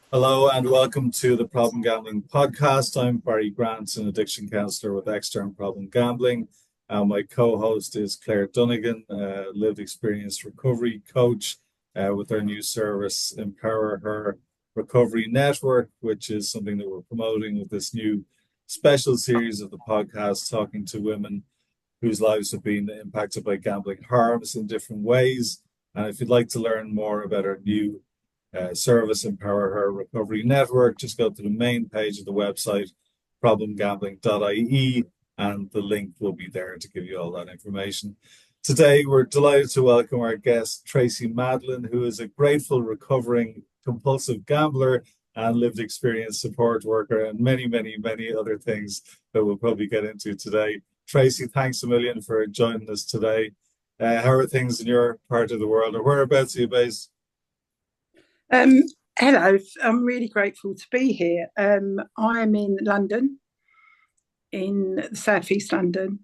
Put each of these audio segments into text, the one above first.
Hello and welcome to the Problem Gambling podcast. I'm Barry Grant, an addiction counsellor with Extern Problem Gambling. My co-host is Claire Donegan, lived experience recovery coach with our new service, EmpowerHer Recovery Network, which is something that we're promoting with this new special series of the podcast, talking to women whose lives have been impacted by gambling harms in different ways. And if you'd like to learn more about our new service, EmpowerHer Recovery Network, just go to the main page of the website, problemgambling.ie, and the link will be there to give you all that information. Today, we're delighted to welcome our guest, Tracy Madlin, who is a grateful recovering compulsive gambler and lived experience support worker and many, many, many other things that we'll probably get into today. Tracy, thanks a million for joining us today. How are things in your part of the world, or whereabouts are you based? Um, Hello, I'm really grateful to be here. I'm in London, in southeast London.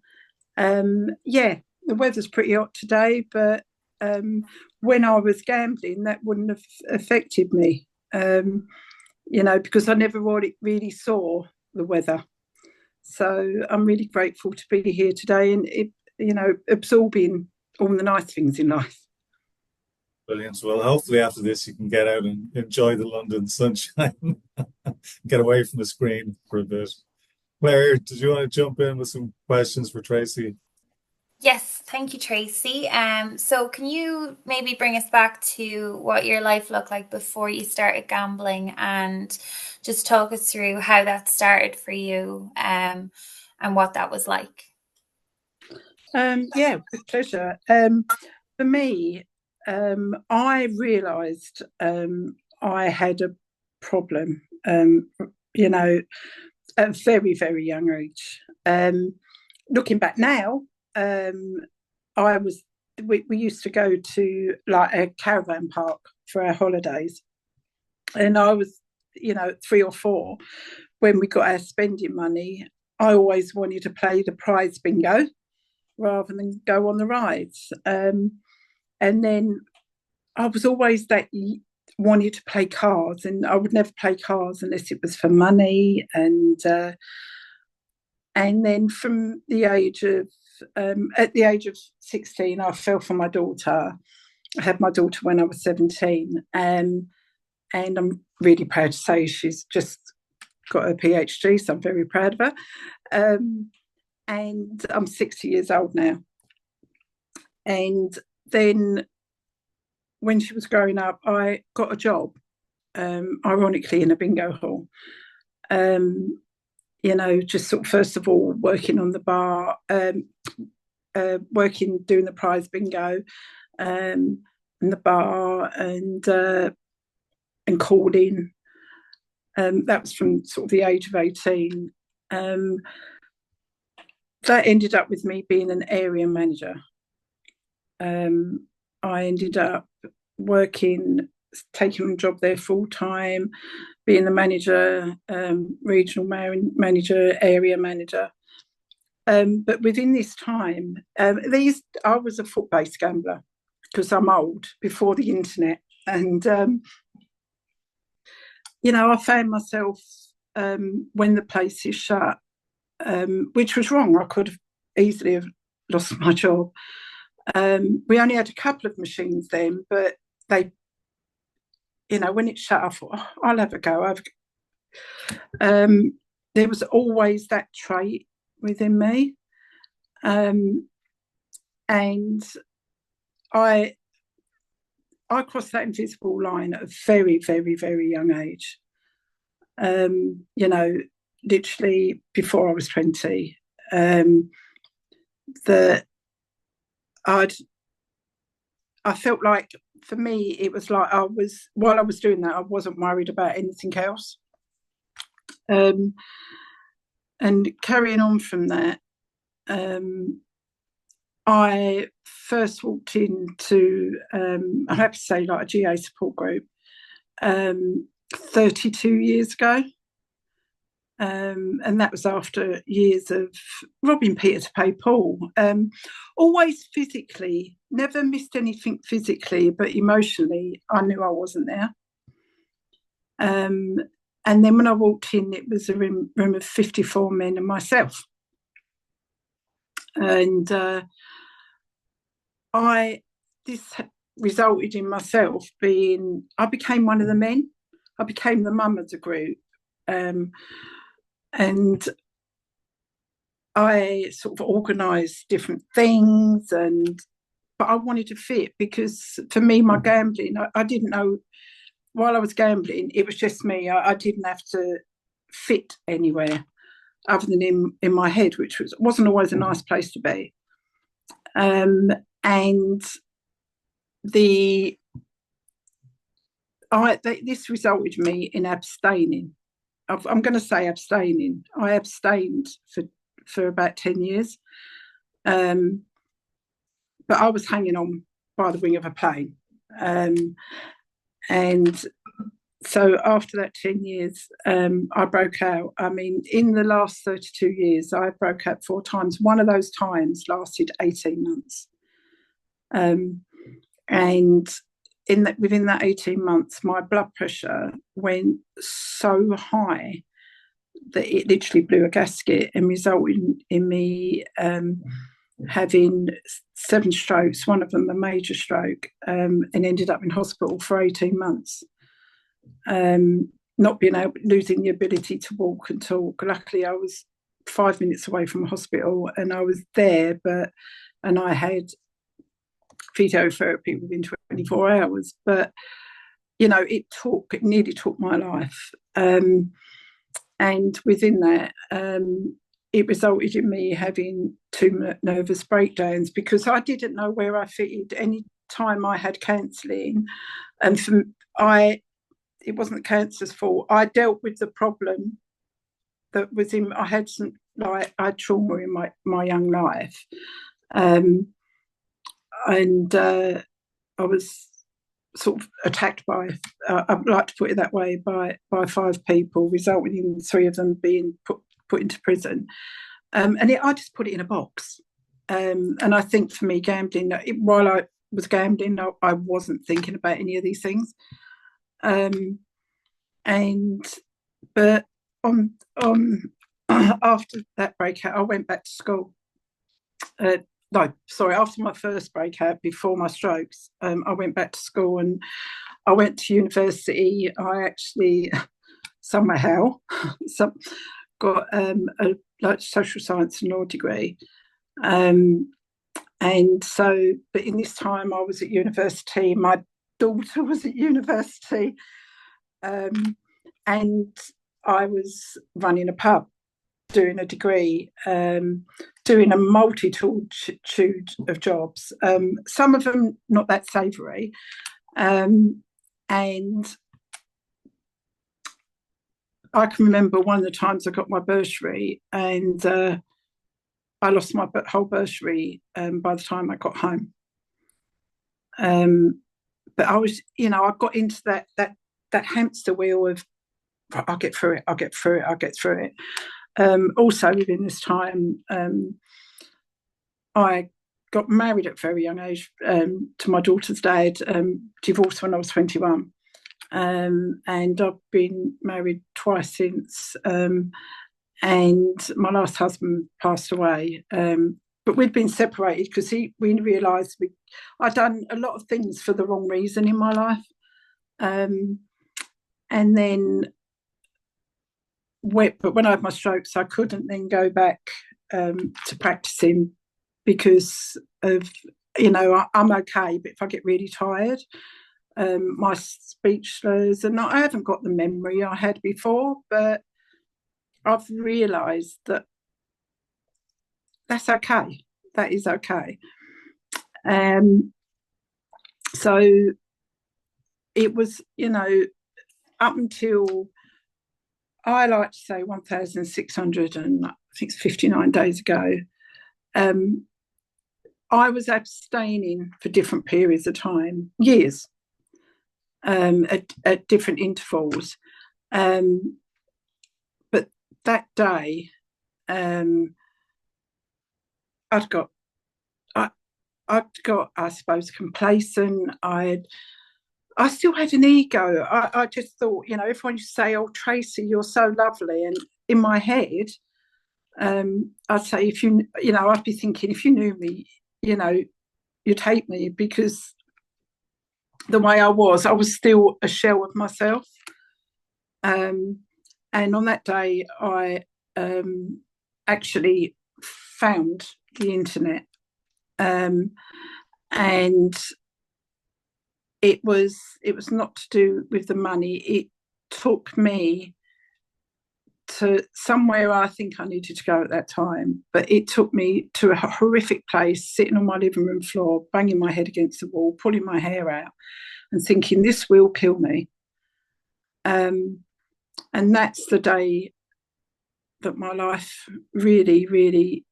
Yeah, the weather's pretty hot today, but when I was gambling, that wouldn't have affected me, because I never really saw the weather. So I'm really grateful to be here today and absorbing all the nice things in life. Brilliant. Well, hopefully after this you can get out and enjoy the London sunshine, get away from the screen for a bit. Claire, did you want to jump in with some questions for Tracy? Yes, thank you, Tracy. So can you maybe bring us back to what your life looked like before you started gambling and just talk us through how that started for you, and what that was like? Yeah, with pleasure. For me, I realised I had a problem, you know, at a very, very young age. Looking back now, um, I was we used to go to like a caravan park for our holidays, and I was, 3 or 4 when we got our spending money. I always wanted to play the prize bingo rather than go on the rides. And then I was always that wanted to play cards, and I would never play cards unless it was for money. And then from the age of at the age of 16, I fell for my daughter. I had my daughter when I was 17, and I'm really proud to say she's just got her PhD, so I'm very proud of her. And I'm 60 years old now. And then when she was growing up, I got a job, ironically, in a bingo hall. Just sort of first of all working on the bar, working doing the prize bingo, in the bar, and calling. That was from sort of the age of 18. That ended up with me being an area manager. I ended up working, taking a job there full time, being the manager, regional manager, area manager. But within this time, I was a foot-based gambler because I'm old, before the internet, and I found myself, when the place is shut, which was wrong. I could have easily have lost my job. We only had a couple of machines then, but they, when it shut, I thought, oh, I'll have a go. There was always that trait within me, and I crossed that invisible line at a very, very, very young age. Literally before I was 20. That I felt like, for me, it was like while I was doing that, I wasn't worried about anything else. And carrying on from that, I first walked into, I have to say, like a GA support group, 32 years ago. And that was after years of robbing Peter to pay Paul. Always physically, never missed anything physically, but emotionally, I knew I wasn't there. And then when I walked in, it was a room of 54 men and myself. And this resulted in myself I became one of the men. I became the mum of the group. And I sort of organised different things, but I wanted to fit, because for me, my gambling, I didn't know, while I was gambling, it was just me. I didn't have to fit anywhere other than in my head, which wasn't always a nice place to be. And this resulted in me in abstaining. I'm going to say abstaining. I abstained for about 10 years. But I was hanging on by the wing of a plane. And so after that 10 years, I broke out. I mean, in the last 32 years, I broke out 4 times. One of those times lasted 18 months. And within that 18 months, my blood pressure went so high that it literally blew a gasket and resulted in me having 7 strokes, one of them a major stroke, and ended up in hospital for 18 months. Not losing the ability to walk and talk. Luckily, I was 5 minutes away from a hospital, and I was there, and I had physiotherapy within 24 hours. But it nearly took my life. And within that, it resulted in me having 2 nervous breakdowns, because I didn't know where I fitted. Any time I had counselling, and it wasn't cancer's fault. I dealt with the problem that was I had I had trauma in my young life, and I was sort of attacked by, I'd like to put it that way, by 5 people, resulting in 3 of them being put into prison. I just put it in a box. And I think for me, gambling, while I was gambling, I wasn't thinking about any of these things. But after that breakout, I went back to school. After my first breakout, before my strokes, I went back to school and I went to university. I actually somehow got a social science and law degree. But in this time I was at university. My daughter was at university, and I was running a pub, doing a degree, doing a multitude of jobs, some of them not that savoury. And I can remember one of the times I got my bursary, and I lost my whole bursary by the time I got home. But I was, I got into that hamster wheel of, I'll get through it. Also within this time, I got married at a very young age to my daughter's dad, divorced when I was 21. And I've been married twice since, and my last husband passed away. But we'd been separated because we realised I'd done a lot of things for the wrong reason in my life. And then, but when I had my strokes, I couldn't then go back to practicing because of, I'm okay, but if I get really tired, my speech slurs, and I haven't got the memory I had before, but I've realised that that's okay. That is okay. So it was, up until, I like to say 1,659 days ago, I was abstaining for different periods of time, years, at different intervals. But that day, I'd got, I suppose, complacent. I still had an ego. I just thought, everyone used to say, "Oh, Tracy, you're so lovely," and in my head, I'd say, I'd be thinking, if you knew me, you'd hate me, because the way I was still a shell of myself. And on that day, I actually found the internet, and it was not to do with the money. It took me to somewhere I think I needed to go at that time, but it took me to a horrific place, sitting on my living room floor, banging my head against the wall, pulling my hair out, and thinking, this will kill me. And that's the day that my life really, really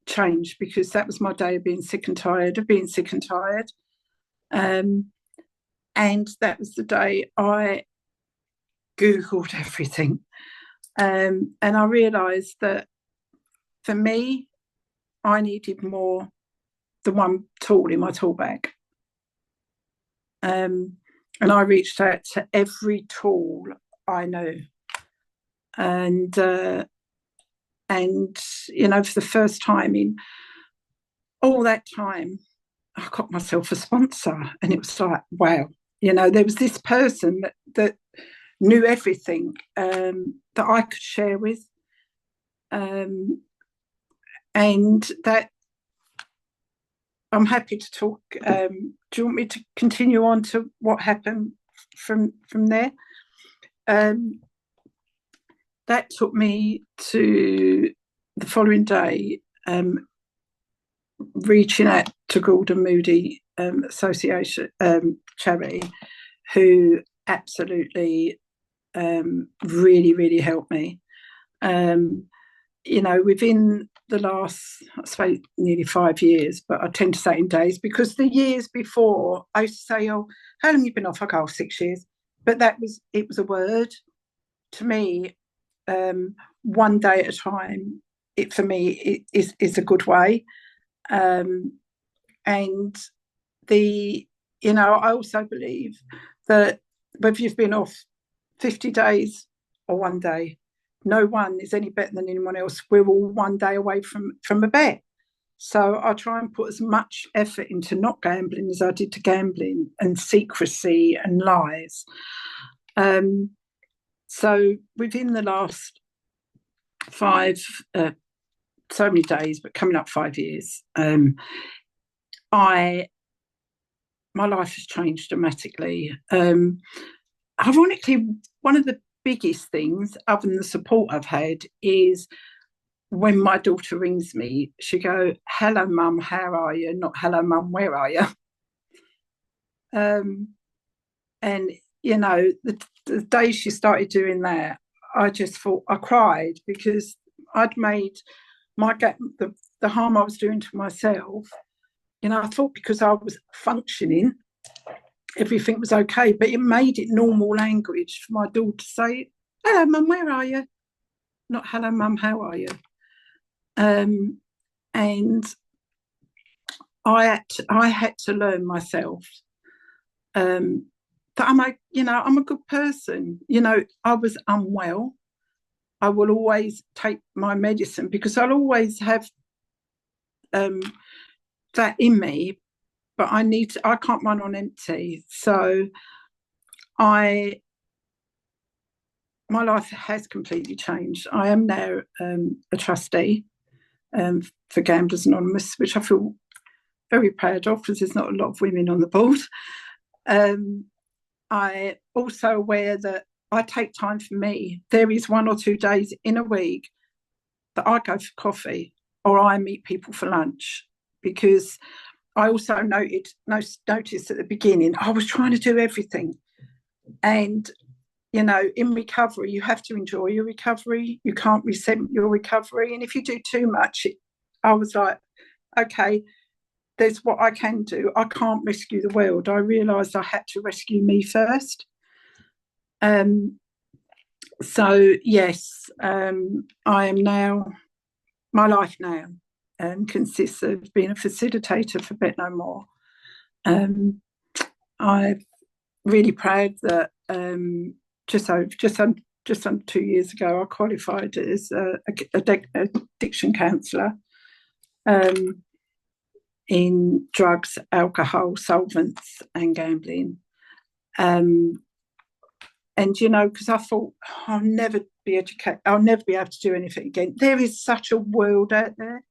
changed, because that was my day of being sick and tired of being sick and tired. And that was the day I Googled everything. And I realised that for me, I needed more than one tool in my tool bag. And I reached out to every tool I knew. And for the first time in all that time, I got myself a sponsor. And it was like, wow, there was this person that knew everything that I could share with. And that I'm happy to talk. Do you want me to continue on to what happened from there? That took me to the following day, reaching out to Gordon Moody Association charity, who absolutely really, really helped me. Within the last, I suppose, nearly 5 years, but I tend to say in days, because the years before I used to say, "Oh, how long have you been off?" I go, 6 years. But it was a word to me. One day at a time, for me, it is a good way. And I also believe that whether you've been off 50 days or one day, no one is any better than anyone else. We're all one day away from a bet. So I try and put as much effort into not gambling as I did to gambling, and secrecy and lies. So within the last 5, so many days, but coming up 5 years, my life has changed dramatically. Ironically, one of the biggest things, other than the support I've had, is when my daughter rings me, she go, "Hello, Mum, how are you?" Not "Hello, Mum, where are you?" And the day she started doing that, I just thought, I cried, because I'd made the harm I was doing to myself. I thought because I was functioning, everything was okay, but it made it normal language for my daughter to say, "Hello, Mum, where are you?" Not "Hello, Mum, how are you?" And I had to learn myself that I'm a good person. I was unwell. I will always take my medicine, because I'll always have that in me, but I can't run on empty. So my life has completely changed. I am now a trustee for Gamblers Anonymous, which I feel very proud of, because there's not a lot of women on the board. I also aware that I take time for me. There is 1 or 2 days in a week that I go for coffee, or I meet people for lunch, because I also noticed at the beginning I was trying to do everything. And in recovery, you have to enjoy your recovery. You can't resent your recovery. And if you do too much, I was like, okay, there's what I can do. I can't rescue the world. I realised I had to rescue me first. So yes, I am now, my life now consists of being a facilitator for Bet No More. I've really proud that just under 2 years ago, I qualified as a addiction counsellor in drugs, alcohol, solvents, and gambling. And because I thought I'll never be educated, I'll never be able to do anything again. There is such a world out there.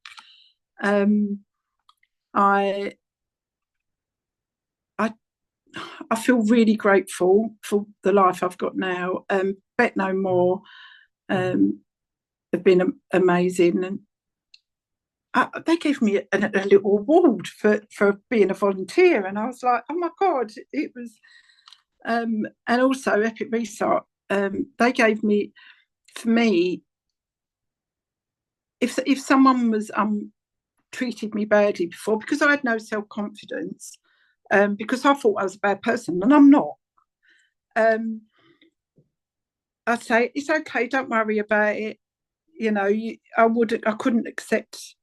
I feel really grateful for the life I've got now. Bet No More have been amazing, and they gave me a little award for being a volunteer, and I was like, oh my God, it was. And also Epic Restart, they gave me, for me, if someone was treated me badly before, because I had no self-confidence, because I thought I was a bad person, and I'm not. I'd say, it's okay, don't worry about it. I couldn't accept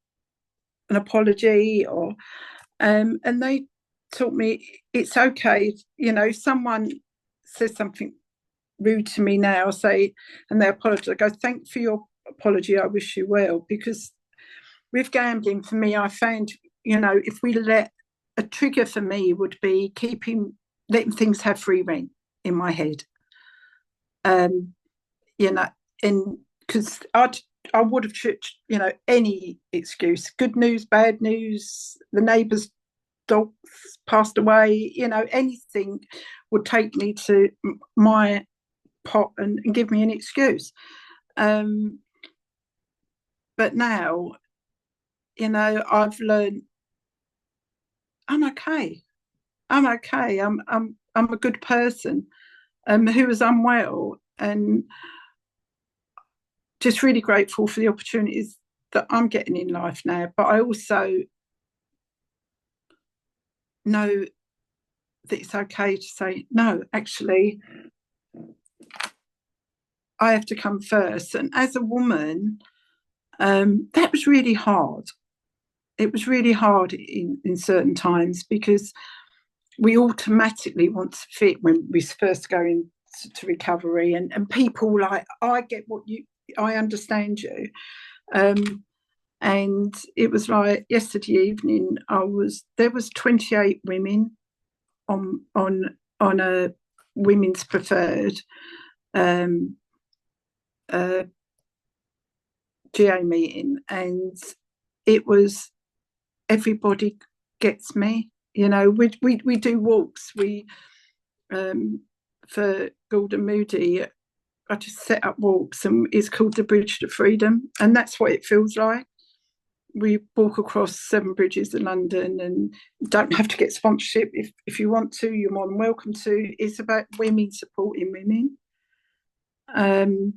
an apology, or and they taught me it's okay. Someone says something rude to me now, and they apologize, I go, thank for your apology, I wish you well. Because with gambling, for me, I found, if we let a trigger for me would be letting things have free rein in my head. And because I would have tripped, any excuse, good news, bad news, the neighbour's dog passed away, anything would take me to my pot and give me an excuse. But now, I've learned I'm okay. I'm okay. I'm a good person who was unwell, and just really grateful for the opportunities that I'm getting in life now. But I also know that it's okay to say, no, actually, I have to come first. And as a woman, that was really hard. It was really hard in certain times, because we automatically want to fit when we first go into recovery, and people like, I understand you. And it was like yesterday evening, there was 28 women on a women's preferred GA meeting, and it was, everybody gets me. We do walks. For Gordon Moody, I just set up walks, and it's called the Bridge to Freedom, and that's what it feels like. We walk across 7 bridges in London, and don't have to get sponsorship. If you want to, you're more than welcome to. It's about women supporting women, and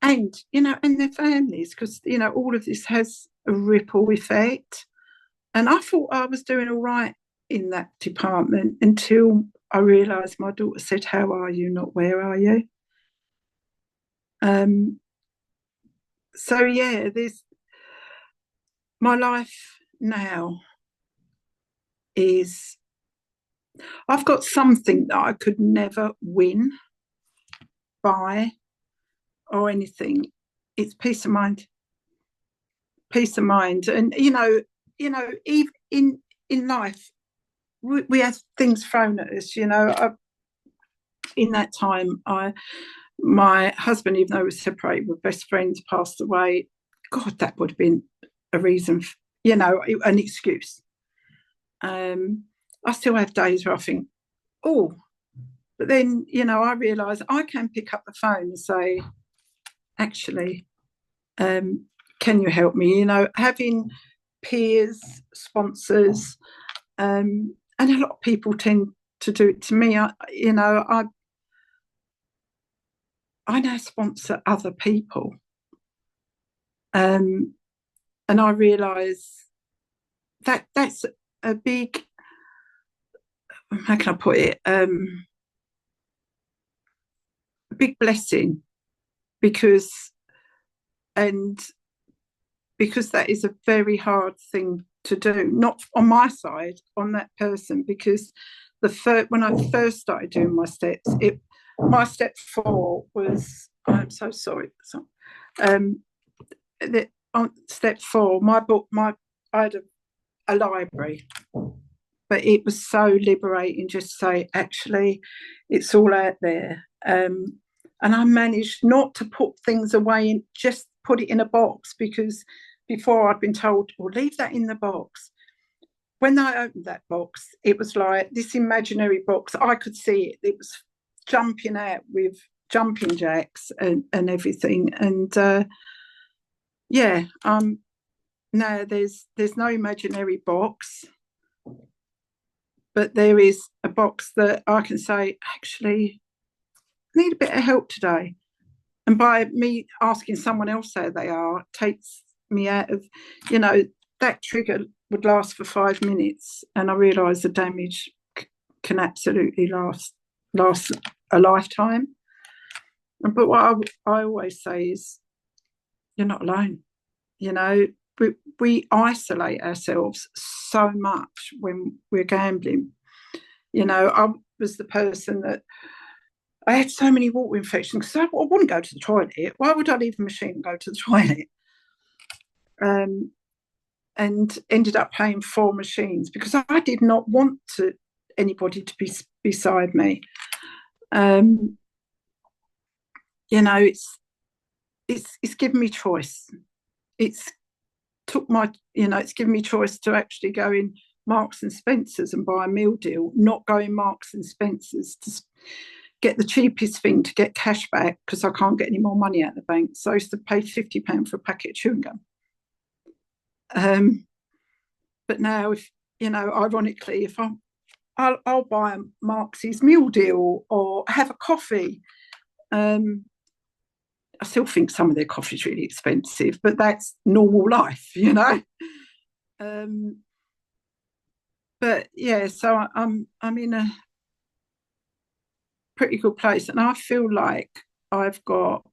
and their families, because all of this has a ripple effect. And I thought I was doing all right in that department until I realised my daughter said, "How are you? Not where are you?" So yeah, my life now is, I've got something that I could never win, buy, or anything. It's peace of mind. Peace of mind. And even in life, we have things thrown at us. In that time, my husband, even though we were separated, we're best friends, passed away. God, that would have been a reason, an excuse. I still have days where I think, oh, but then, I realise I can pick up the phone and say, actually, can you help me? Having peers, sponsors, and a lot of people tend to do it to me. I now sponsor other people, and I realise that that's a big, how can I put it, a big blessing, because that is a very hard thing to do, not on my side, on that person, because when I first started doing my steps, my step 4 was, I'm so sorry. On step 4, I had a library, but it was so liberating just to say, actually, it's all out there. And I managed not to put things away and just put it in a box, because before I'd been told, well, leave that in the box. When I opened that box, it was like this imaginary box. I could see it. It was jumping out with jumping jacks and everything. And no, there's no imaginary box, but there is a box that I can say, actually, I need a bit of help today. And by me asking someone else how they are, takes me out of, that trigger would last for 5 minutes, and I realise the damage can absolutely last a lifetime. But what I always say is, you're not alone. We isolate ourselves so much when we're gambling. I was the person that I had so many water infections because I wouldn't go to the toilet. Why would I leave the machine and go to the toilet? And ended up paying 4 machines because I did not want anybody to be beside me. It's given me choice. It's given me choice to actually go in Marks and Spencer's and buy a meal deal, not go in Marks and Spencer's to get the cheapest thing to get cash back because I can't get any more money out of the bank. So I used to pay £50 for a packet of chewing gum. But now, if ironically, if I'll buy a Marks's meal deal or have a coffee. I still think some of their coffee is really expensive, but that's normal life, But yeah, so I'm in a pretty good place, and I feel like I've got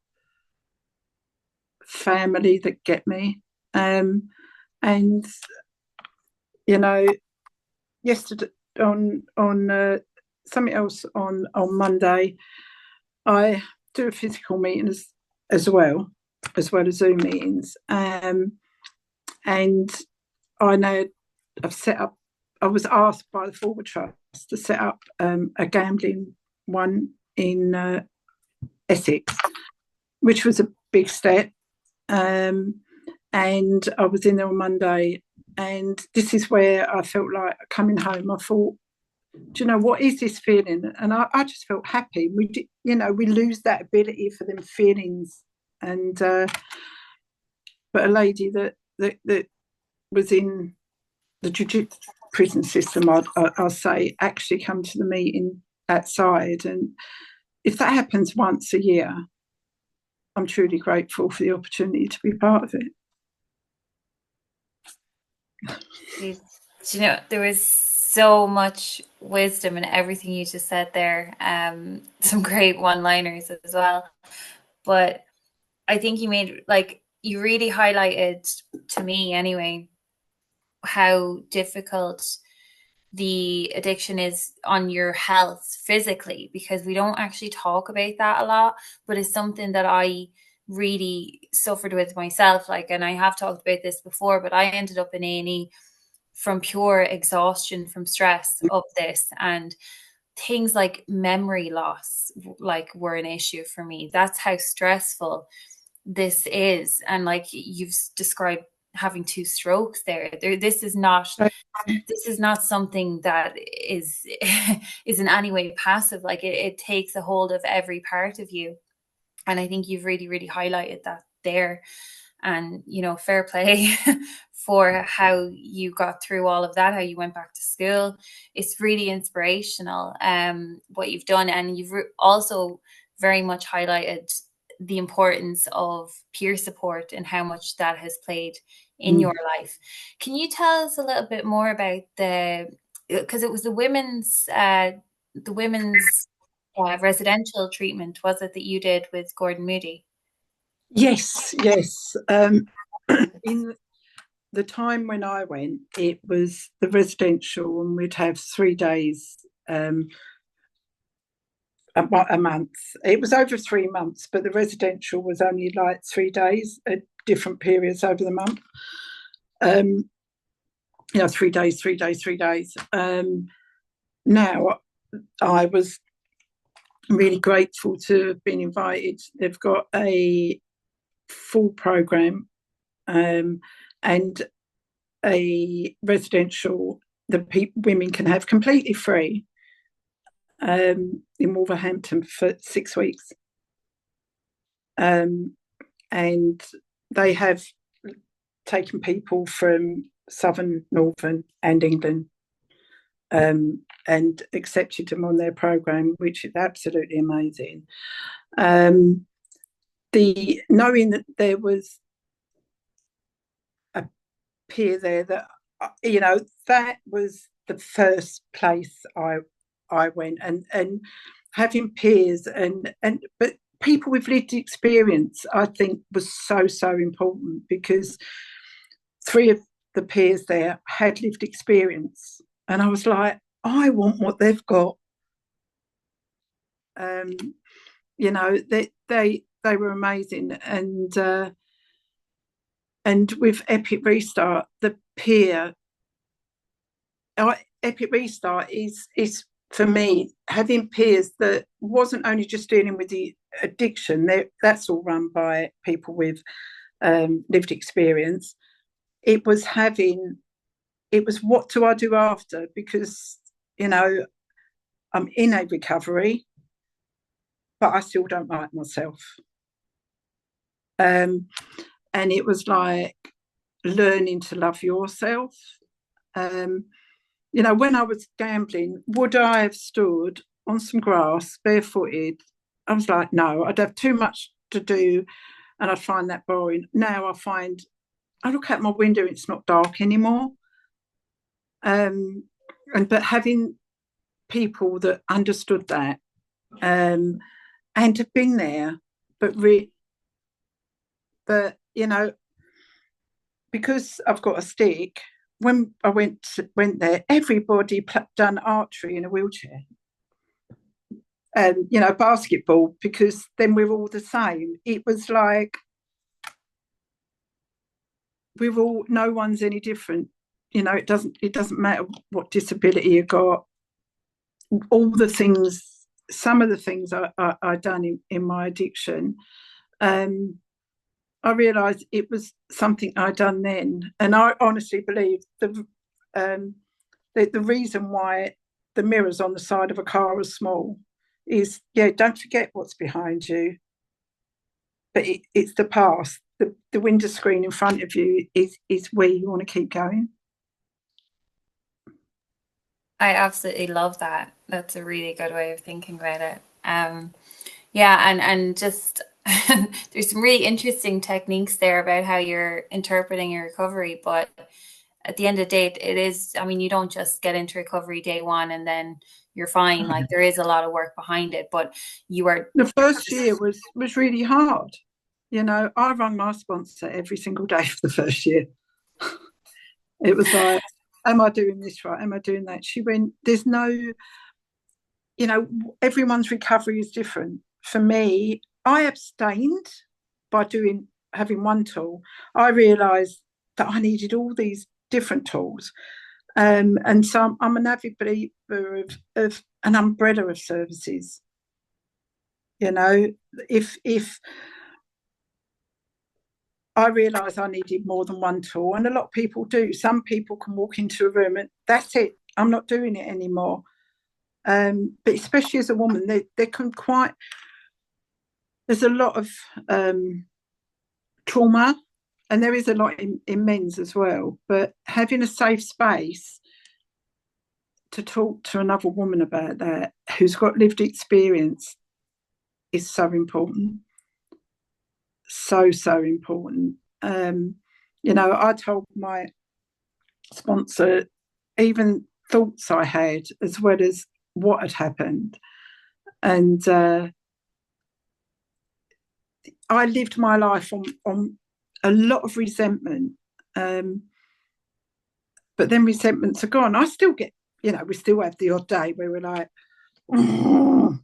family that get me. And yesterday on something else on Monday, I do a physical meeting as well as Zoom meetings. And I know I was asked by the Forward Trust to set up a gambling one in Essex, which was a big step. And I was in there on Monday, and this is where I felt like coming home. I thought, do you know, what is this feeling? And I just felt happy. We lose that ability for them feelings. And but a lady that was in the jiu-jitsu prison system, I'll say, actually come to the meeting outside. And if that happens once a year, I'm truly grateful for the opportunity to be part of it. There was so much wisdom in everything you just said there. Some great one-liners as well. But I think you really highlighted, to me anyway, how difficult the addiction is on your health physically, because we don't actually talk about that a lot, but it's something that I really suffered with myself. And I have talked about this before, but I ended up in A&E from pure exhaustion from stress of this, and things like memory loss were an issue for me. That's how stressful this is. And you've described having 2 strokes there. This is not something that is in any way passive. It takes a hold of every part of you. And I think you've really, really highlighted that there. And, fair play for how you got through all of that, how you went back to school. It's really inspirational, what you've done. And you've also very much highlighted the importance of peer support and how much that has played in your life. Can you tell us a little bit more about because it was the women's residential treatment, was it, that you did with Gordon Moody? Yes. In the time when I went, it was the residential, and we'd have 3 days a month. It was over 3 months, but the residential was only like 3 days at different periods over the month. 3 days, 3 days, 3 days. Now, I was really grateful to have been invited. They've got a full program and a residential that women can have completely free in Wolverhampton for 6 weeks. And they have taken people from Southern, Northern and England and accepted them on their program, which is absolutely amazing. Knowing that there was a peer there that, that was the first place I went, and having peers but people with lived experience, I think, was so important, because 3 of the peers there had lived experience, and I was like, I want what they've got. They were amazing, and with Epic Restart, the peer, Epic Restart is for me, having peers that wasn't only just dealing with the addiction. That's all run by people with lived experience. It was what do I do after? Because, I'm in a recovery, but I still don't like myself. And it was like learning to love yourself. When I was gambling, would I have stood on some grass barefooted? I was like, no, I'd have too much to do and I'd find that boring. Now I look out my window, it's not dark anymore. But having people that understood that and have been there, but because I've got a stick, when I went there, everybody done archery in a wheelchair, and basketball, because then we're all the same. It was like no one's any different. It doesn't matter what disability you got. All the things, some of the things I done in my addiction, I realised it was something I'd done then, and I honestly believe the reason why the mirrors on the side of a car are small is, don't forget what's behind you, but it's the past. The window screen in front of you is where you want to keep going. I absolutely love that. That's a really good way of thinking about it. And just there's some really interesting techniques there about how you're interpreting your recovery, but at the end of the day, it is, you don't just get into recovery day one and then you're fine. Like, there is a lot of work behind it, but the first year was really hard. I rang my sponsor every single day for the first year. It was like, am I doing this right? Am I doing that? She went, there's no, everyone's recovery is different. For me, I abstained by having one tool. I realised that I needed all these different tools. And so I'm an avid believer of an umbrella of services. If I realised I needed more than one tool, and a lot of people do. Some people can walk into a room and that's it, I'm not doing it anymore. But especially as a woman, they can there's a lot of trauma, and there is a lot in men's as well. But having a safe space to talk to another woman about that who's got lived experience is so important. So important. I told my sponsor even thoughts I had as well as what had happened, and I lived my life on a lot of resentment, but then resentments are gone. I still get you know, we still have the odd day where we're like, oh.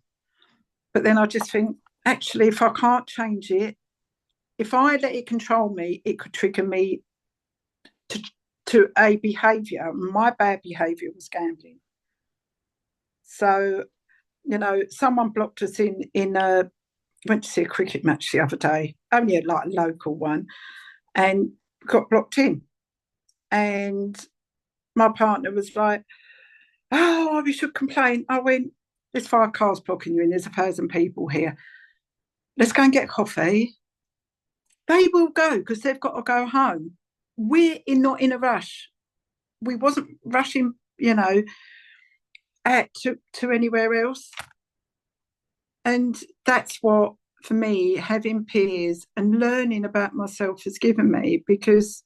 But then I just think, actually, if I can't change it, if I let it control me, it could trigger me to a behaviour. My bad behaviour was gambling. So, you know, someone blocked us in a, went to see a cricket match the other day, only like a local one, and got blocked in. And my partner was like, oh, we should complain. I went, there's 5 cars blocking you in, there's 1,000 people here. Let's go and get coffee. They will go because they've got to go home. We're not in a rush. We wasn't rushing, you know, to anywhere else. And that's what, for me, having peers and learning about myself has given me, because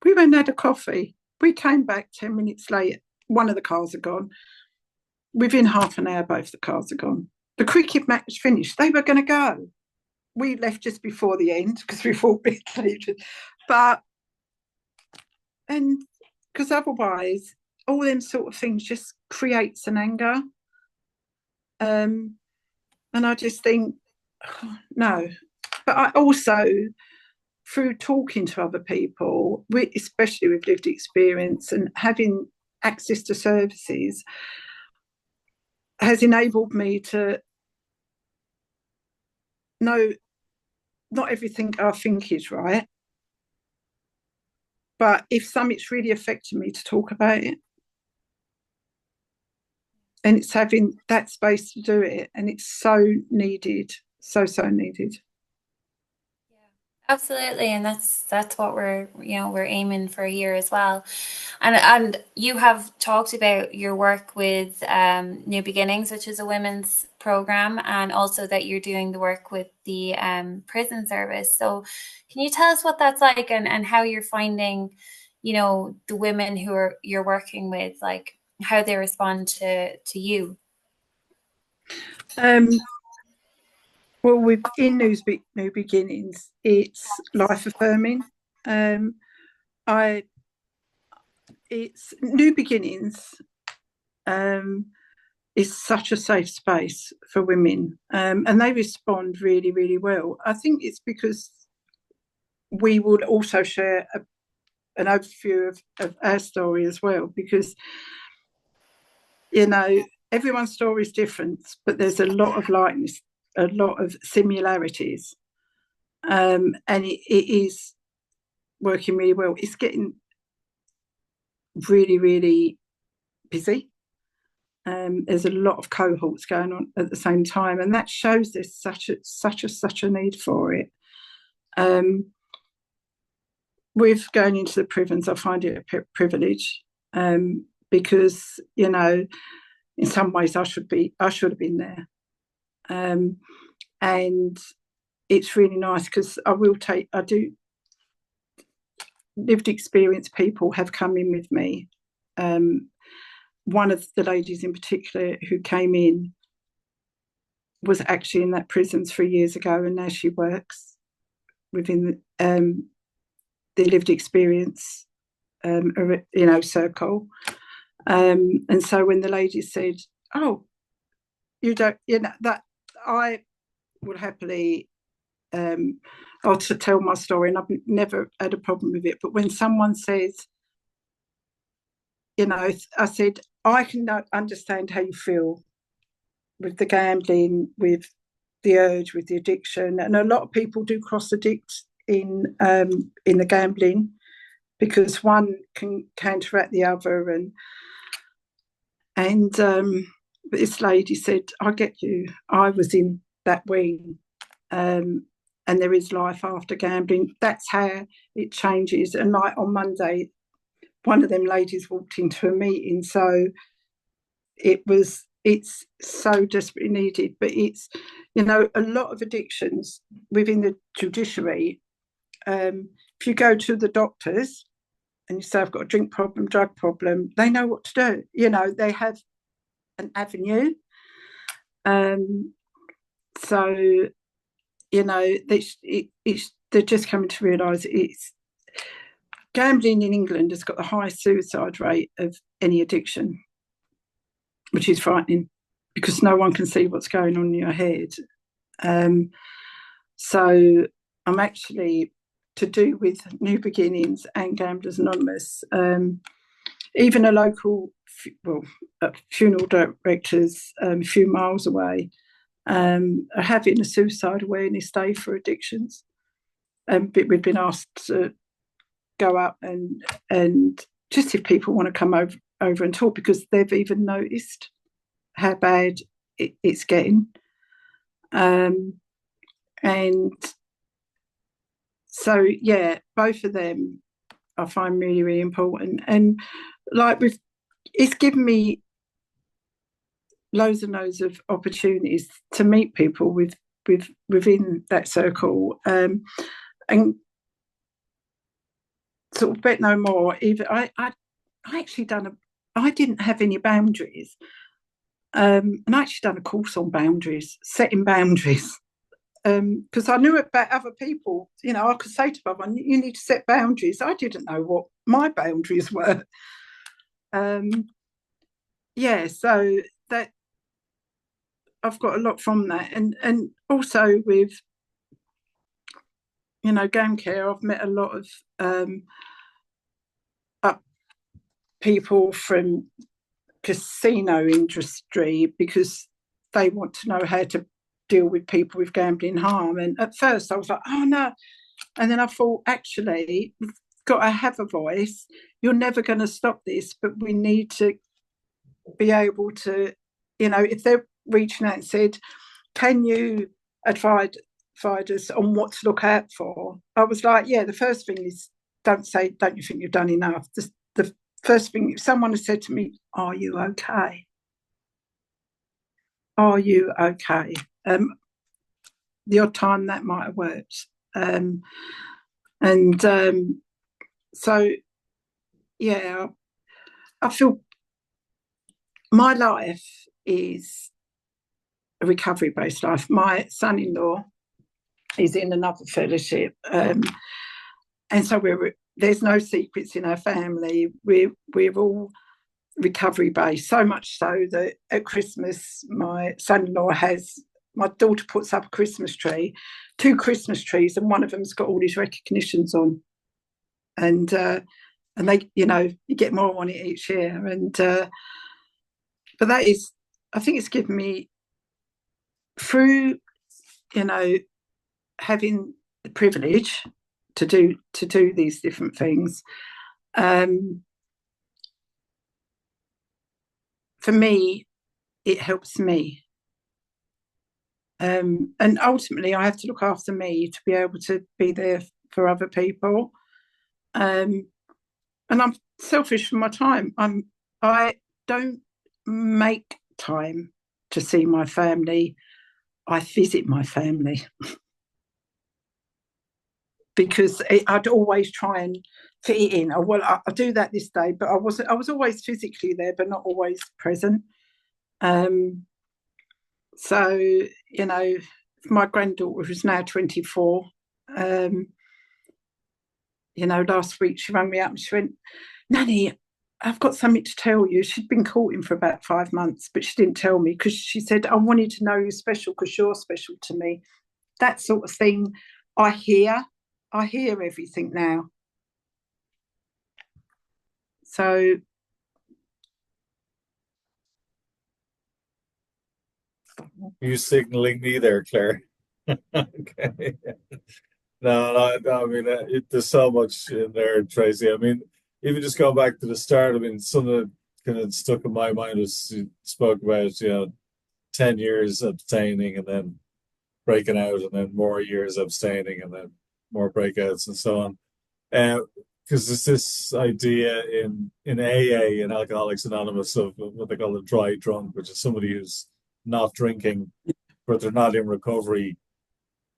we went and had a coffee. We came back 10 minutes later. One of the cars had gone. Within half an hour, both the cars are gone. The cricket match finished. They were going to go. We left just before the end because we thought we'd leave. But, and because otherwise, all them sort of things just creates an anger. And I just think, oh, no. But I also, through talking to other people, especially with lived experience and having access to services, has enabled me to know not everything I think is right, but if something's really affecting me, to talk about it. And it's having that space to do it, and it's so needed, so needed. Absolutely, and that's what we're aiming for here as well. And you have talked about your work with New Beginnings, which is a women's program, and also that you're doing the work with the prison service. So can you tell us what that's like, and how you're finding, you know, the women who you're working with, like how they respond to you? Well, within New Beginnings, it's life affirming. It's New Beginnings is such a safe space for women, and they respond really, really well. I think it's because we would also share an overview of our story as well, because, you know, everyone's story is different, but there's a lot of likeness, a lot of similarities, and it is working really well. It's getting really, really busy. There's a lot of cohorts going on at the same time, and that shows there's such a need for it. With going into the prisons, I find it a privilege, because, you know, in some ways I should have been there. And it's really nice because I do lived experience people have come in with me. One of the ladies in particular who came in was actually in that prison 3 years ago, and now she works within the lived experience circle. And so when the lady said, oh, you don't, you know, that I would happily to tell my story, and I've never had a problem with it. But when someone says, you know, I said, I can understand how you feel with the gambling, with the urge, with the addiction, and a lot of people do cross addict in the gambling, because one can counteract the other. And this lady said, I get you. I was in that wing, and there is life after gambling. That's how it changes. And like on Monday, one of them ladies walked into a meeting, so it's so desperately needed. But it's, you know, a lot of addictions within the judiciary. If you go to the doctors and you say, I've got a drink problem, drug problem, they know what to do. You know, they have an avenue. So, you know, they're just coming to realise gambling in England has got the highest suicide rate of any addiction, which is frightening because no one can see what's going on in your head. So I'm actually to do with New Beginnings and Gamblers Anonymous. Even a local, funeral directors a few miles away are having a suicide awareness day for addictions. But we've been asked to go up and just if people want to come over and talk, because they've even noticed how bad it's getting. And so, yeah, both of them I find really, really important. And like it's given me loads and loads of opportunities to meet people within that circle, and sort of bet no more. Even I actually I didn't have any boundaries, and I actually done a course on boundaries, setting boundaries, because I knew about other people. You know, I could say to them, "You need to set boundaries." I didn't know what my boundaries were. Yeah, so that I've got a lot from that, and also with, you know, game care, I've met a lot of people from casino industry because they want to know how to deal with people with gambling harm. And at first I was like, oh no, and then I thought, actually, we've got to have a voice. You're never going to stop this, but we need to be able to, you know, if they're reaching out and said, can you advise us on what to look out for? I was like, yeah, the first thing is don't you think you've done enough? The first thing, if someone has said to me, are you okay? Are you okay? The odd time that might have worked. So, yeah, I feel my life is a recovery-based life. My son-in-law is in another fellowship, and so there's no secrets in our family. We're all recovery-based, so much so that at Christmas, my son-in-law my daughter puts up a Christmas tree, 2 Christmas trees, and one of them's got all these recognitions on, and they, you know, you get more on it each year, and but that is, I think it's given me, through, you know, having the privilege to do these different things, for me, it helps me. And ultimately, I have to look after me to be able to be there for other people. And I'm selfish for my time. I don't make time to see my family. I visit my family because I'd always try and fit it in. I'll do that this day, but I was always physically there, but not always present. So, you know, my granddaughter, who's now 24, you know, last week she rang me up and she went, Nanny, I've got something to tell you. She'd been courting for about 5 months, but she didn't tell me because she said, I wanted to know you're special because you're special to me. That sort of thing I hear everything now. So you signaling me there, Claire? Okay. No, I mean, there's so much in there, Tracy. I mean, even just going back to the start, I mean, something that kind of stuck in my mind was you spoke about, you know, 10 years abstaining and then breaking out, and then more years abstaining and then more breakouts and so on. Because there's this idea in AA, in Alcoholics Anonymous, of what they call a dry drunk, which is somebody who's not drinking, but they're not in recovery.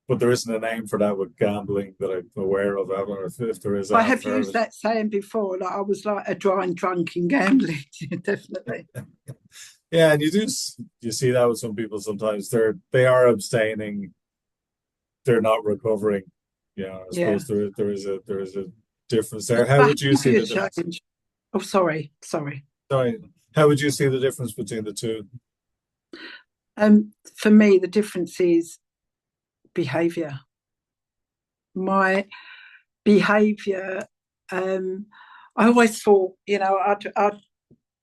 But there isn't a name for that with gambling that I'm aware of. I don't know if there is. I have used that saying before. Like I was like a dry and drunk in gambling, definitely. Yeah, and you see that with some people sometimes. They are abstaining, they're not recovering. Yeah, I suppose there is a difference there. How would you see the difference? Change. Oh, sorry. Sorry. How would you see the difference between the two? For me, the difference is behaviour. My behaviour, I always thought, I'd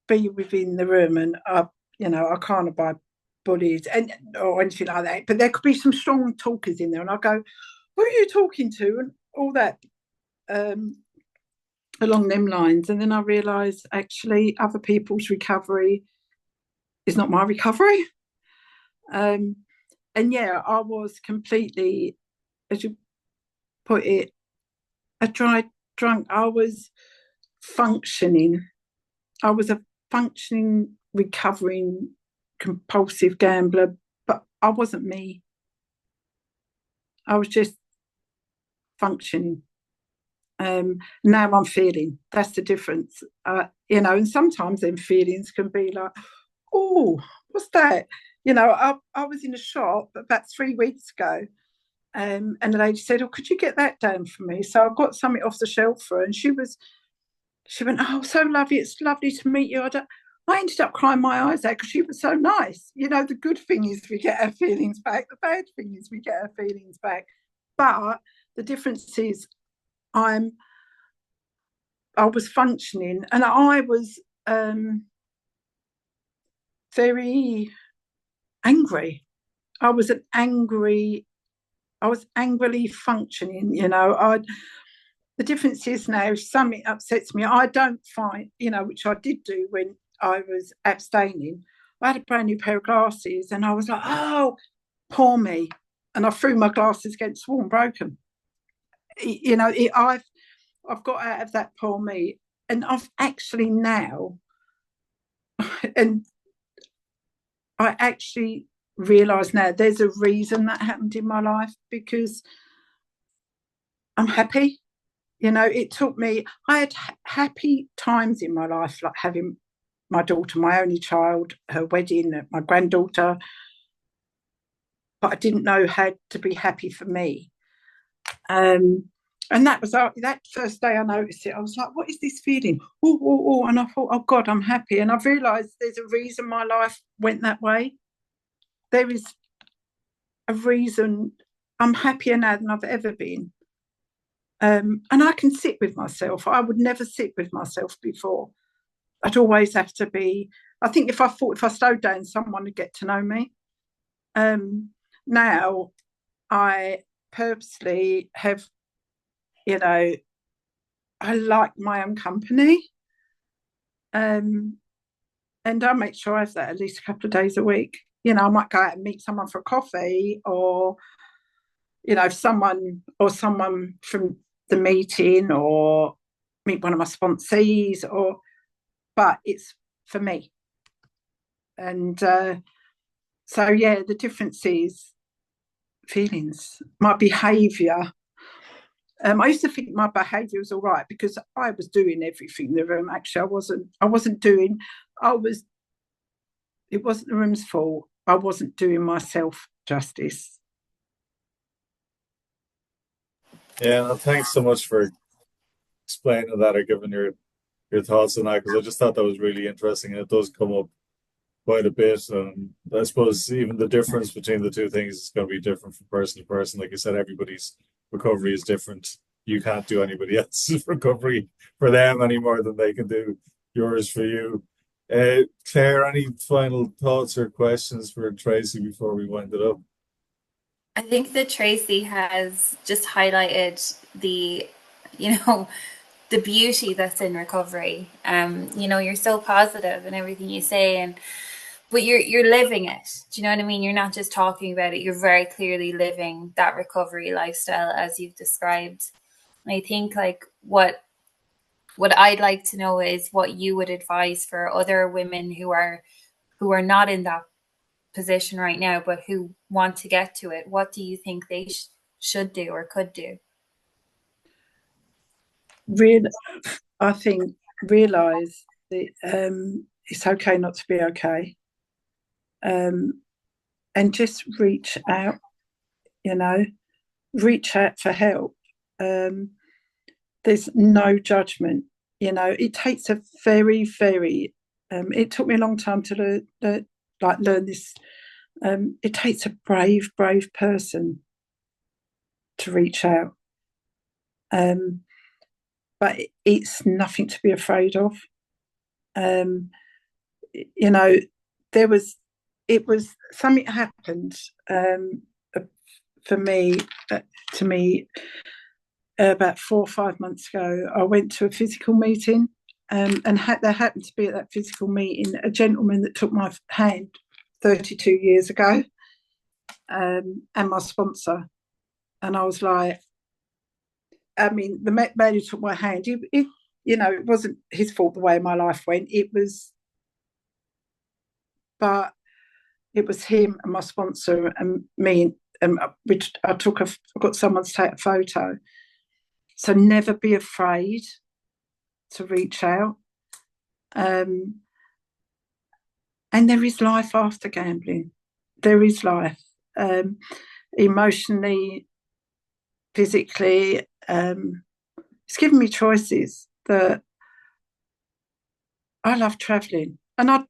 be within the room and I can't abide bullies or anything like that. But there could be some strong talkers in there, and I go, "Who are you talking to?" and all that along them lines. And then I realised actually other people's recovery is not my recovery. And yeah, I was completely, as you put it, a dry drunk. I was functioning. I was a functioning, recovering, compulsive gambler, but I wasn't me. I was just functioning. Now I'm feeling. That's the difference. And sometimes them feelings can be like, oh, what's that? I was in a shop about 3 weeks ago, and the lady said, "Oh, could you get that down for me?" So I got something off the shelf for her, and she went, "Oh, so lovely. It's lovely to meet you." I ended up crying my eyes out because she was so nice. The good thing is we get our feelings back. The bad thing is we get our feelings back. But the difference is I was functioning, and I was very angry. I was angrily functioning. The difference is now, if something upsets me, I don't find, which I did do when I was abstaining. I had a brand new pair of glasses, and I was like, "Oh, poor me," and I threw my glasses against the wall and broke them. I've got out of that poor me, and I've actually now, and I actually realise now there's a reason that happened in my life, because I'm happy. It took me, I had happy times in my life, like having my daughter, my only child, her wedding, my granddaughter, but I didn't know how to be happy for me. And that was that first day I noticed it. I was like, what is this feeling? Oh, and I thought, oh God, I'm happy. And I've realised there's a reason my life went that way. There is a reason I'm happier now than I've ever been. And I can sit with myself. I would never sit with myself before. I'd always have to be, I think if I slowed down, someone would get to know me. Now I purposely have, I like my own company. And I make sure I have that at least a couple of days a week. I might go out and meet someone for a coffee, or, someone from the meeting, or meet one of my sponsees, but it's for me. And so, yeah, the difference is feelings. My behaviour. I used to think my behaviour was all right because I was doing everything in the room. Actually, I wasn't doing. It wasn't the room's fault. I wasn't doing myself justice. Yeah, no, thanks so much for explaining that or giving your thoughts on that, because I just thought that was really interesting, and it does come up quite a bit. And I suppose even the difference between the two things is going to be different from person to person. Like you said, everybody's recovery is different. You can't do anybody else's recovery for them any more than they can do yours for you. Claire, any final thoughts or questions for Tracy before we wind it up? I think that Tracy has just highlighted the beauty that's in recovery. You're so positive in everything you say, but you're living it. Do you know what I mean? You're not just talking about it. You're very clearly living that recovery lifestyle as you've described. And I think what I'd like to know is what you would advise for other women who are not in that position right now, but who want to get to it. What do you think they should do or could do? Really, I think realise that it's okay not to be okay, and just reach out. Reach out for help. there's no judgment. You know, it takes a very, very, it took me a long time to learn this. It takes a brave person to reach out. But it's nothing to be afraid of. You know, it was something happened for me, to me, about 4 or 5 months ago. I went to a physical meeting, and there happened to be at that physical meeting a gentleman that took my hand 32 years ago, and my sponsor. And I was like, I mean, the man who took my hand, you know, it wasn't his fault the way my life went. But it was him and my sponsor and me, which I got someone to take a photo. So never be afraid to reach out. And there is life after gambling. There is life, emotionally, physically. It's given me choices that I love travelling. And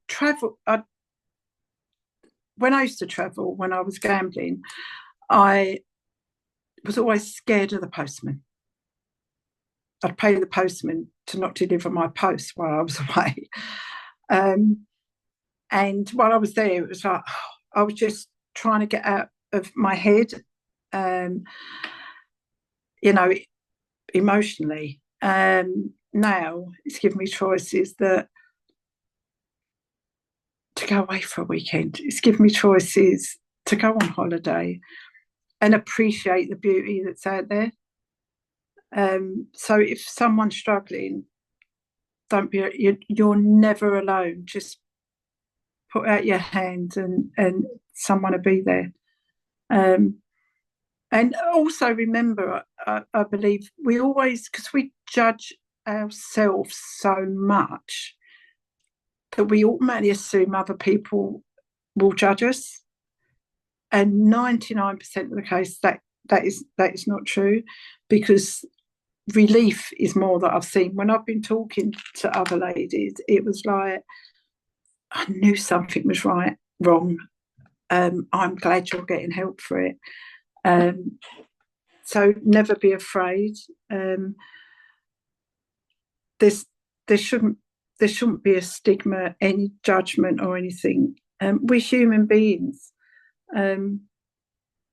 when I used to travel, when I was gambling, I was always scared of the postman. I'd pay the postman to not deliver my post while I was away. And while I was there, it was like, I was just trying to get out of my head, you know, emotionally. Now it's given me choices that to go away for a weekend. It's given me choices to go on holiday and appreciate the beauty that's out there. So if someone's struggling, don't be, you're never alone. Just put out your hand and someone will be there. And also remember, I believe we always, because we judge ourselves so much, that we automatically assume other people will judge us. And 99% of the case, that is not true, because relief is more that I've seen. When I've been talking to other ladies, it was like, I knew something was wrong. I'm glad you're getting help for it. So never be afraid. There shouldn't be a stigma, any judgment or anything. We're human beings.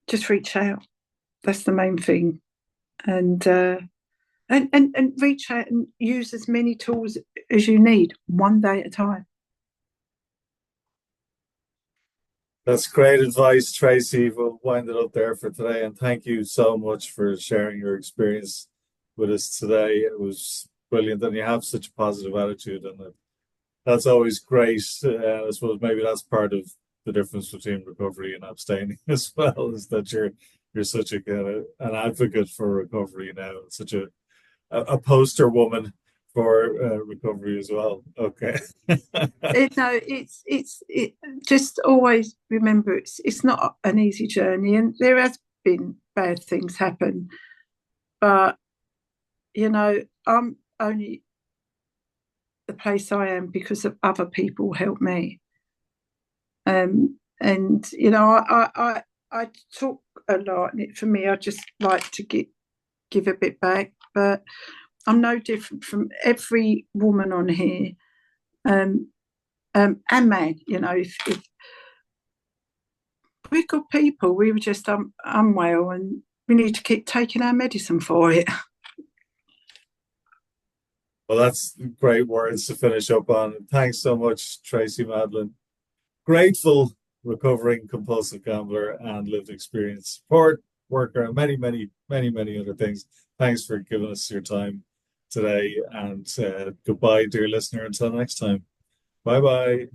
Just reach out. That's the main thing. And reach out and use as many tools as you need, one day at a time. That's great advice, Tracy. We'll wind it up there for today. And thank you so much for sharing your experience with us today. It was brilliant. And you have such a positive attitude, and that's always great. I suppose maybe that's part of the difference between recovery and abstaining as well, is that you're such a an advocate for recovery now, such a poster woman for recovery as well. Okay. Just always remember, it's not an easy journey, and there has been bad things happen, but you know, I'm only the place I am because of other people helped me. And you know, I talk a lot, and for me, I just like to give a bit back, but I'm no different from every woman on here, and man. You know, if we're good people, we were just unwell, and we need to keep taking our medicine for it. Well, that's great words to finish up on. Thanks so much, Tracy Madlin. Grateful recovering compulsive gambler and lived experience support worker, and many other things. Thanks for giving us your time today, and goodbye, dear listener, until next time. Bye bye.